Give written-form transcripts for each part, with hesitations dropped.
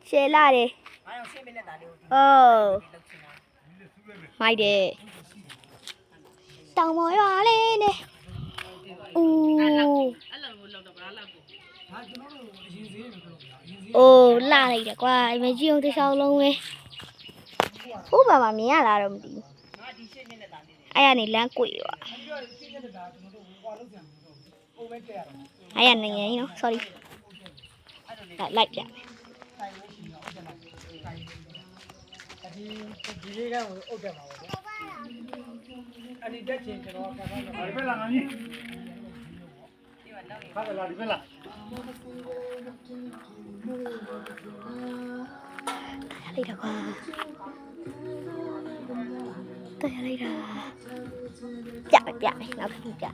ရှယ်လာတယ်မိုက်တယ်တောင်ပေါ်ရွာလေးနဲ့အိုးလာလိုက်တယ်ကွာအမေကြီးအောင်တစ်ချောင်းလုံးပဲဟိုဘာမှမြင်ရလားတော့မသိဘူးအဲ့ရနေလမ်းကွေရွာအဲ့ရနေငယ်ကြီးနော် sorry လိုက်ပြဒီလေးကကိုအုတ်တက်ပါပေါ့။အဲ့ဒီတက်ချင်းကျွန်တော်ကဒီဘက်လာငါကြီး။ဟာလာဒီဘက်လာလိုက်တာကွာတော်လိုက်တာပြမယ်နောက်တစ်ခုပြ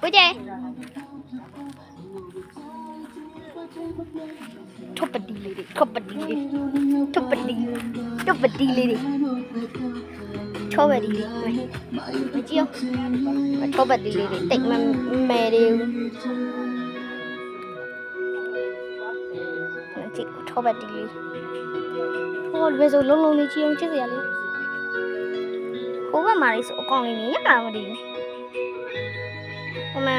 ဝေးကြထုပ်ပတိလေးတွေထုပ်ပတိလေးထုပ်ပတိလေးတွေထုပ်ပတိလေးမကြည့်အောင်ထုပ်ပတိလေးတွေတိတ်မမဲတွေကြည့်ထုပ်ပတိလေးဟိုဘယ်ဆိုလုံးလေးကြည့်အောင်ချစ်စရာလေးဟိုကမာရီဆိုအကောင်လေးမြင်ရတာမသိဘူးအမေ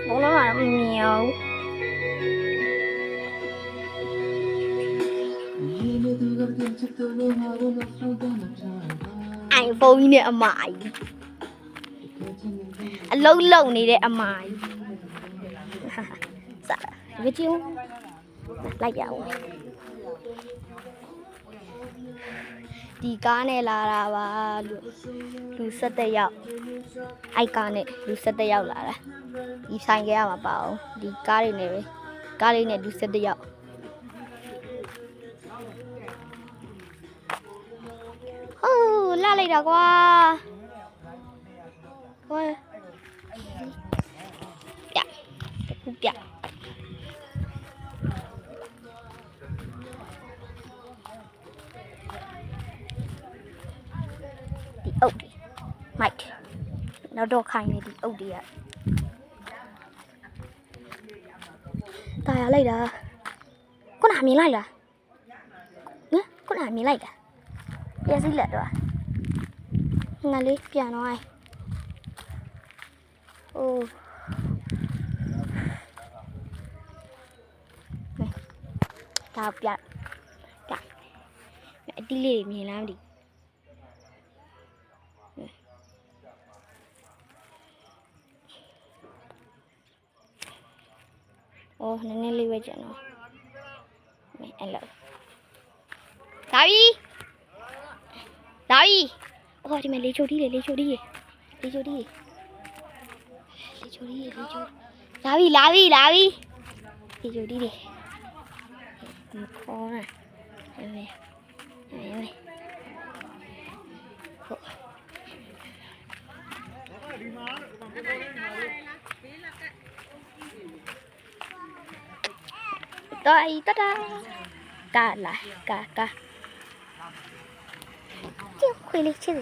ဘုံလုံးကမမြင်အောင်အိုင်ဖုန်းကြီးနဲ့အမကြီးအလုံးလုံးနေတဲ့အမကြီးစားဗီဒီယိုလိုက်ရအောင်ဒီကားနဲ့လာတာပါလူ17ယောက်အိုက်ကားနဲ့လူ17ယောက်လာတာဒီဆိုင်ကရမှာပါအောင်ဒီကားလေးနဲ့ပဲကားလေးနဲ့လူ17ယောက်ဟိုးလာလိုက်တာကွာဟိုပြဒီအုတ်မိုက်နောက်တော့ခိုင်းနေဒီအုတ်တွေကตายလိုက်တာခုနမြင်လိုက်လားဟင်ခုနမြင်လိုက်တာပြစီလက်တော့ငါလေးပြန်တော့အိုးဒါပြအတီးလေးမြင်လားမသိ哦，那里位置呢？没，哎了。大鱼，哦，这边雷球地，大鱼，雷球地，好啊，哎，好。Đây, ta cá lại, cá. Chứ khuy lên chứ gì